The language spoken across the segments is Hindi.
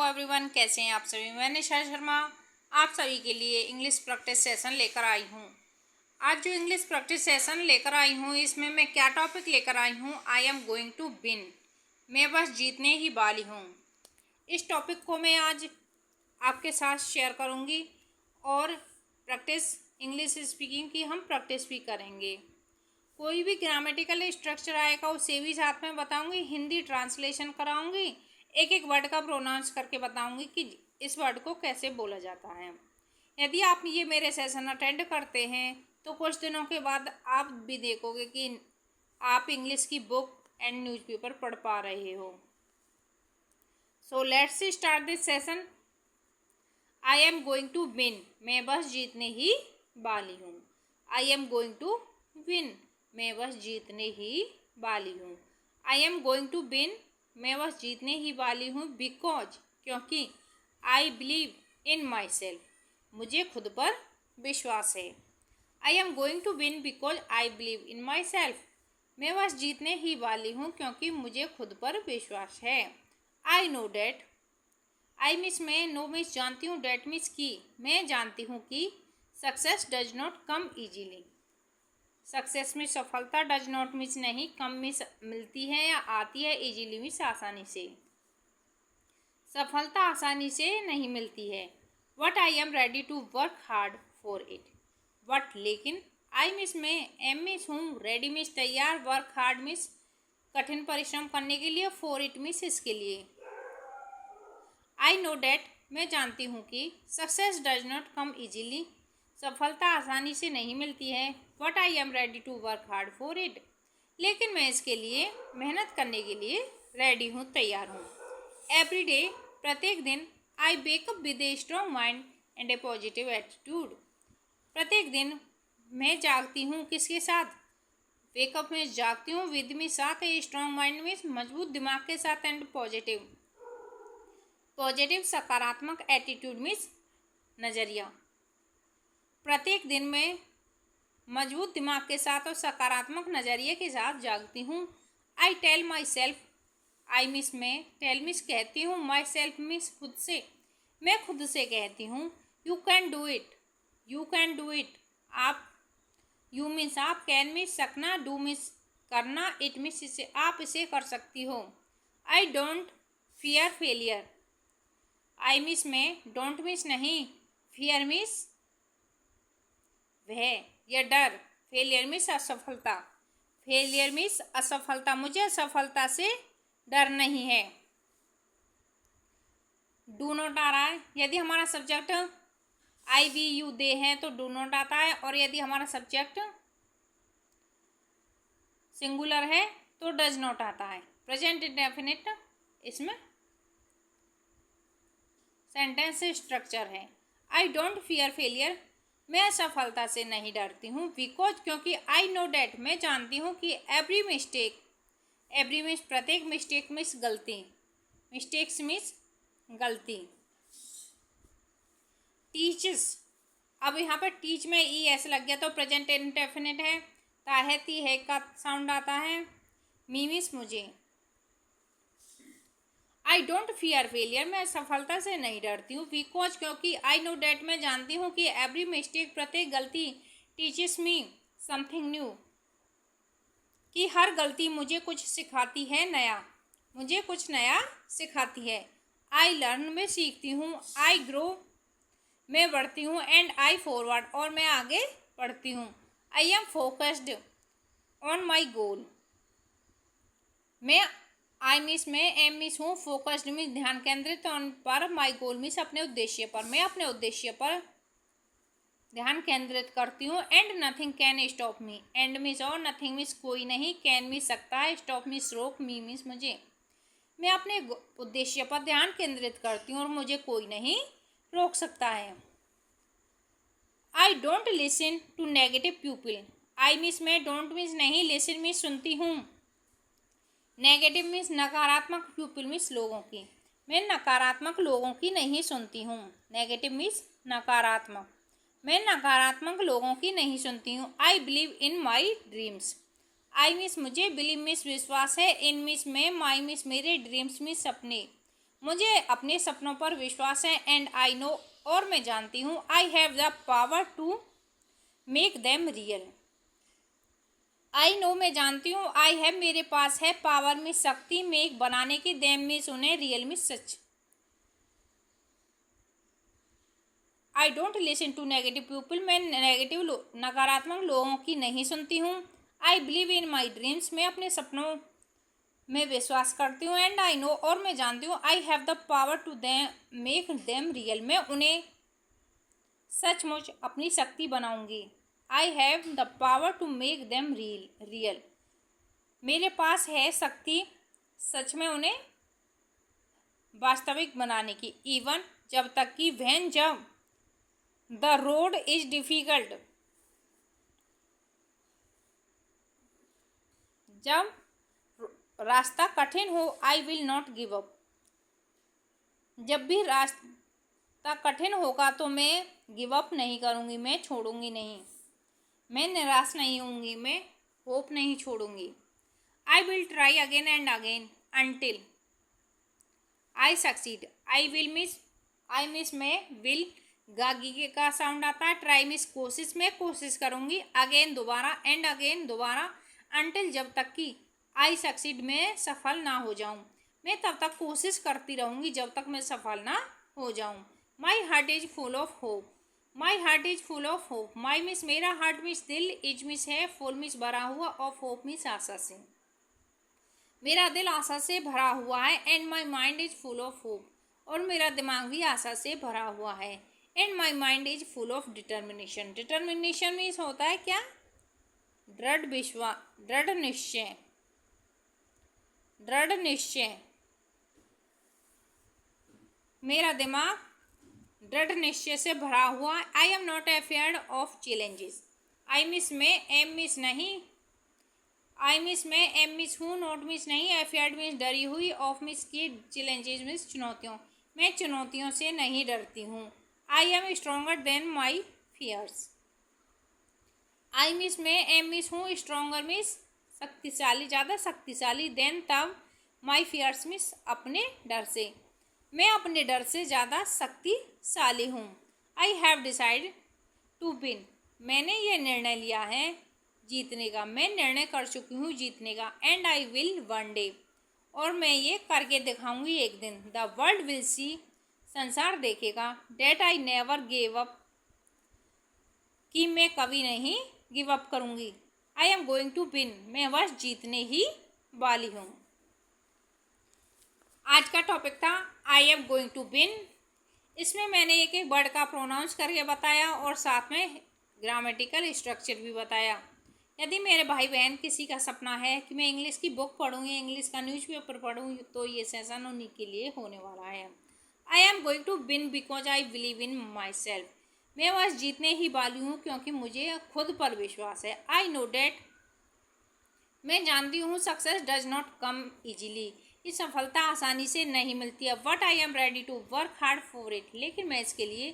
एवरीवन, कैसे हैं आप सभी। मैं निशा शर्मा आप सभी के लिए इंग्लिश प्रैक्टिस सेशन लेकर आई हूँ। आज जो इंग्लिश प्रैक्टिस सेशन लेकर आई हूँ, इसमें मैं क्या टॉपिक लेकर आई हूँ, I am going to win. मैं बस जीतने ही वाली हूँ। इस टॉपिक को मैं आज आपके साथ शेयर करूँगी और प्रैक्टिस इंग्लिश स्पीकिंग की हम प्रैक्टिस भी करेंगे। कोई भी ग्रामेटिकल स्ट्रक्चर आएगा उसे भी साथ में बताऊँगी, हिंदी ट्रांसलेशन कराऊँगी, एक एक वर्ड का प्रोनाउंस करके बताऊंगी कि इस वर्ड को कैसे बोला जाता है। यदि आप ये मेरे सेशन अटेंड करते हैं तो कुछ दिनों के बाद आप भी देखोगे कि आप इंग्लिश की बुक एंड न्यूज़पेपर पढ़ पा रहे हो। So let's start this session. I am going to win. मैं बस जीतने ही वाली हूँ। I am going to win. मैं बस जीतने ही वाली हूँ। I am going to win. मैं बस जीतने ही वाली हूँ। बिकॉज, क्योंकि आई बिलीव इन माई सेल्फ। मुझे खुद पर विश्वास है। I am going to win because I believe in myself. मैं बस जीतने ही वाली हूँ क्योंकि मुझे खुद पर विश्वास है। I know that. I means में नो मिस जानती हूँ, डैट मिस की मैं जानती हूँ कि success does not come easily. Success में सफलता डज नॉट मिस नहीं, कम मिस मिलती है या आती है, इजीली मिस आसानी से। सफलता आसानी से नहीं मिलती है। But I am ready to work hard for it. But लेकिन, आई मिस में एम मिस हूँ, रेडी मिस तैयार, वर्क हार्ड मिस कठिन परिश्रम करने के लिए, फॉर इट मिस इसके लिए। आई नो डैट मैं जानती हूँ कि success does not come easily सफलता आसानी से नहीं मिलती है। But I am ready to work hard for it लेकिन मैं इसके लिए मेहनत करने के लिए रेडी हूँ, तैयार हूँ। एवरी डे प्रत्येक दिन, I wake up with a strong mind and a positive attitude. प्रत्येक दिन मैं जागती हूँ, किसके साथ? वेकअप में जागती हूँ, विद में साथ, ए स्ट्रॉन्ग माइंड में मजबूत दिमाग के साथ, एंड पॉजिटिव सकारात्मक, एटीट्यूड में नज़रिया। प्रत्येक दिन मैं मजबूत दिमाग के साथ और सकारात्मक नज़रिए के साथ जागती हूँ। I tell myself. I means में टेल मिस कहती हूँ, माई सेल्फ मिस खुद से, मैं खुद से कहती हूँ। You can do it. You can do it आप, यू मिस आप, कैन मिस सकना, डू मिस करना, इट मिस इसे आप इसे कर सकती हो। I don't fear failure. I means में डोंट मिस नहीं, फियर मिस वह या डर, फेलियर मिस असफलता। फेलियर मिस असफलता, मुझे असफलता से डर नहीं है। डू नॉट आ रहा है, यदि हमारा subject I we you they है तो डू नॉट आता है, और यदि हमारा सब्जेक्ट सिंगुलर है तो डज नॉट आता है। प्रेजेंट इंडेफिनिट इसमें सेंटेंस स्ट्रक्चर है। आई डोंट फियर फेलियर, मैं असफलता से नहीं डरती हूँ। बिकॉज, क्योंकि आई नो डैट मैं जानती हूँ कि एवरी मिस्टेक, एवरी मिस प्रत्येक, मिस्टेक मिस गलती, मिस्टेक्स मिस गलती। टीचेस, अब यहाँ पर टीच में ई एस लग गया तो प्रेजेंट इंडेफिनिट है, ताहे ती है का साउंड आता है। मी मिस मुझे। आई डोंट फियर फेलियर, मैं सफलता से नहीं डरती हूँ। बिकॉज, क्योंकि आई नो डैट मैं जानती हूँ कि एवरी मिस्टेक प्रत्येक गलती, टीचेस मी समथिंग न्यू कि हर गलती मुझे कुछ सिखाती है नया, मुझे कुछ नया सिखाती है। आई लर्न मैं सीखती हूँ, आई ग्रो मैं बढ़ती हूँ, एंड आई फॉरवर्ड और मैं आगे बढ़ती हूँ। I am focused on my goal, मैं आई मिस में एम मिस हूँ, फोकस्ड में ध्यान केंद्रित ऑन पर, माई गोल मिस अपने उद्देश्य पर, मैं अपने उद्देश्य पर ध्यान केंद्रित करती हूँ। And nothing can stop me, and miss और नथिंग मिस कोई नहीं, कैन मिस सकता है, स्टॉप मिस रोक, मी मिस मुझे। मैं अपने उद्देश्य पर ध्यान केंद्रित करती हूँ और मुझे कोई नहीं रोक सकता है। I don't listen to negative people. I means में डोंट मिस नहीं, लिसन मिस सुनती हूँ, नेगेटिव मीन्स नकारात्मक, पीपल मीन्स लोगों की, मैं नकारात्मक लोगों की नहीं सुनती हूँ। नेगेटिव मीन्स नकारात्मक, मैं नकारात्मक लोगों की नहीं सुनती हूँ। आई believe in my dreams. I miss मुझे, बिलीव मिस विश्वास है, इन मिस में, माई मिस मेरे, ड्रीम्स मिस सपने, मुझे अपने सपनों पर विश्वास है। एंड आई नो, और मैं जानती हूँ, I have the power to make them real. I know, मैं जानती हूँ, आई हैव मेरे पास है, पावर में शक्ति, मेक बनाने की, देम में उन्हें, रियल में सच। I don't listen to negative people, मैं नकारात्मक लोगों की नहीं सुनती हूँ। आई बिलीव इन माई ड्रीम्स, मैं अपने सपनों में विश्वास करती हूँ। एंड आई नो, और मैं जानती हूँ, I have the power to make them real, मैं उन्हें सचमुच अपनी शक्ति बनाऊंगी। I have the power to make them real, मेरे पास है शक्ति सच में उन्हें वास्तविक बनाने की। इवन, जब तक कि, व्हेन, जब, द रोड इज डिफिकल्ट, जब रास्ता कठिन हो, I will not give up, जब भी रास्ता कठिन होगा तो मैं गिव अप नहीं करूँगी, मैं छोड़ूंगी नहीं, मैं निराश नहीं होंगी, मैं होप नहीं छोड़ूंगी। I will try again and again until I succeed. I will means, I means में विल गागी का साउंड आता है। ट्राई मिस कोशिश, में कोशिश करूँगी। अगेन दोबारा, एंड अगेन दोबारा, अंटिल जब तक कि, आई सक्सीड में सफल ना हो जाऊँ, मैं तब तक कोशिश करती रहूँगी जब तक मैं सफल ना हो जाऊँ। My heart is full of hope, my heart is full of hope, my miss मेरा हार्ट मिस दिल, इज मिस है, फुल मिस भरा हुआ, ऑफ होप मिस आशा से, मेरा दिल आशा से भरा हुआ है। And my mind is full of hope, और मेरा दिमाग भी आशा से भरा हुआ है। And my mind is full of determination, determination means होता है क्या, दृढ़ विश्वास, दृढ़ निश्चय, दृढ़ निश्चय, मेरा दिमाग दृढ़ निश्चय से भरा हुआ। I am not afraid of challenges, I means में, एम मिस नहीं, आई मिस में, एम मिस हूँ, नोट मिस नहीं, अफेयर्ड मिस डरी हुई, ऑफ मिस की, चैलेंजेस मिस चुनौतियों, मैं चुनौतियों से नहीं डरती हूँ। I am stronger than my fears, I means में, एम मिस हूँ, स्ट्रोंगर मिस शक्तिशाली, ज़्यादा शक्तिशाली, देन तब, माई फियर्स मिस अपने डर से, मैं अपने डर से ज़्यादा शक्तिशाली हूँ। I have decide to win, मैंने ये निर्णय लिया है जीतने का, मैं निर्णय कर चुकी हूँ जीतने का। And I will one day, और मैं ये करके दिखाऊंगी एक दिन। द वर्ल्ड विल सी, संसार देखेगा। That I never give up, कि मैं कभी नहीं गिव अप करूँगी। I am going to win, मैं बस जीतने ही वाली हूँ। आज का टॉपिक था I am going to win. इसमें मैंने एक एक वर्ड का प्रोनाउंस करके बताया और साथ में ग्रामेटिकल स्ट्रक्चर भी बताया। यदि मेरे भाई बहन किसी का सपना है कि मैं इंग्लिश की बुक पढ़ूँ, इंग्लिश का न्यूज़पेपर पढ़ूँ, तो ये सेशन उन्हीं के लिए होने वाला है। I am going to win because I believe in myself, मैं बस जीतने ही वाली हूँ क्योंकि मुझे खुद पर विश्वास है। आई नो डैट, मैं जानती हूँ, success does not come easily, ये सफलता आसानी से नहीं मिलती है। But I am ready to work hard for it, लेकिन मैं इसके लिए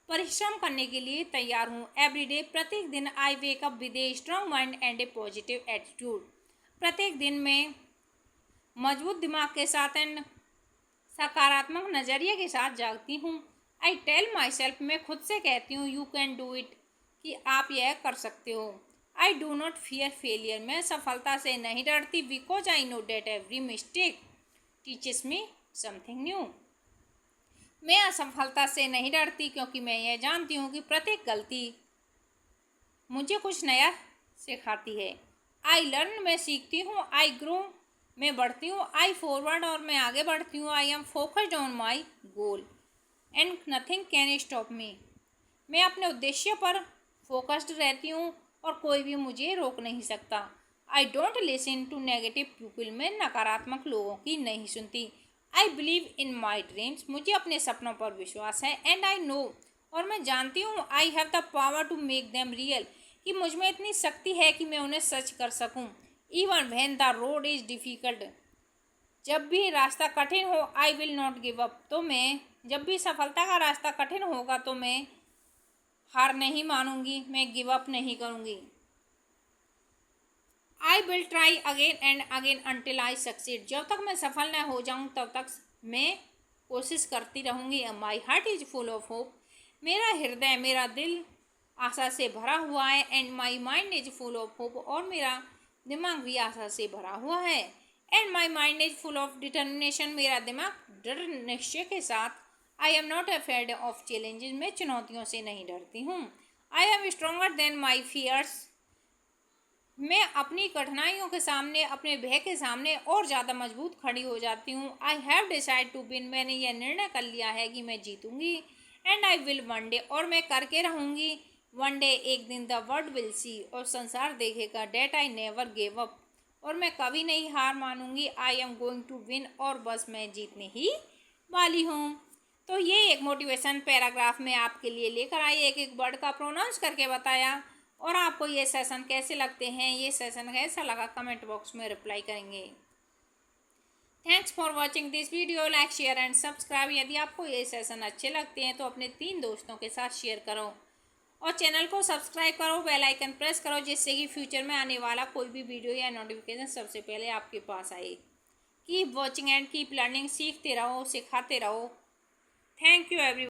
परिश्रम करने के लिए तैयार हूँ। एवरी डे, प्रत्येक दिन, I wake up with a strong mind and a positive attitude, प्रत्येक दिन मैं मजबूत दिमाग के साथ एंड सकारात्मक नज़रिए के साथ जागती हूँ। आई टेल माई सेल्फ, मैं खुद से कहती हूँ, यू कैन डू इट, कि आप यह कर सकते हो। I do not fear failure, मैं सफलता से नहीं डरती। Because I know that every mistake teaches me something new, मैं असफलता से नहीं डरती क्योंकि मैं यह जानती हूँ कि प्रत्येक गलती मुझे कुछ नया सिखाती है। आई लर्न, मैं सीखती हूँ। आई ग्रो, मैं बढ़ती हूँ। आई फॉरवर्ड, और मैं आगे बढ़ती हूँ। I am focused on my goal and nothing can stop me, मैं अपने उद्देश्य पर फोकस्ड रहती हूँ और कोई भी मुझे रोक नहीं सकता। I don't listen to negative people, मैं नकारात्मक लोगों की नहीं सुनती। आई बिलीव इन माई ड्रीम्स, मुझे अपने सपनों पर विश्वास है। एंड आई नो, और मैं जानती हूँ, I have the power to make them real, कि मुझ में इतनी शक्ति है कि मैं उन्हें सच कर सकूँ। Even when the road is difficult, जब भी रास्ता कठिन हो, I will not give up, तो मैं, जब भी सफलता का रास्ता कठिन होगा तो मैं हार नहीं मानूंगी, मैं गिव अप नहीं करूँगी। आई will try again and again until I succeed, जब तक मैं सफल न हो जाऊँ तब तक मैं कोशिश करती रहूँगी। My heart is full of hope, मेरा हृदय, मेरा दिल आशा से भरा हुआ है। And my mind is full of hope, और मेरा दिमाग भी आशा से भरा हुआ है। And my mind is full of determination, मेरा दिमाग दृढ़ निश्चय के साथ। I am not afraid of challenges, मैं चुनौतियों से नहीं डरती हूँ। I am stronger than my fears, मैं अपनी कठिनाइयों के सामने, अपने भय के सामने और ज़्यादा मजबूत खड़ी हो जाती हूँ। I have decide to win, मैंने यह निर्णय कर लिया है कि मैं जीतूंगी। And I will one day, और मैं करके रहूँगी। वन डे, एक दिन, द वर्ल्ड विल सी, और संसार देखेगा, that I never gave up, और मैं कभी नहीं हार मानूंगी। I am going to win, और बस मैं जीतने ही वाली हूँ। तो ये एक मोटिवेशन पैराग्राफ में आपके लिए लेकर आई, एक एक वर्ड का प्रोनाउंस करके बताया। और आपको ये सेशन कैसे लगते हैं, ये सेशन कैसा लगा, कमेंट बॉक्स में रिप्लाई करेंगे। Thanks for watching this video, like share and subscribe. यदि आपको ये सेशन अच्छे लगते हैं तो अपने 3 दोस्तों के साथ शेयर करो, और चैनल को सब्सक्राइब करो, बेल आइकन प्रेस करो, जिससे कि फ्यूचर में आने वाला कोई भी वीडियो या नोटिफिकेशन सबसे पहले आपके पास आए। Keep watching and keep learning, सीखते रहो, सिखाते रहो। Thank you everyone.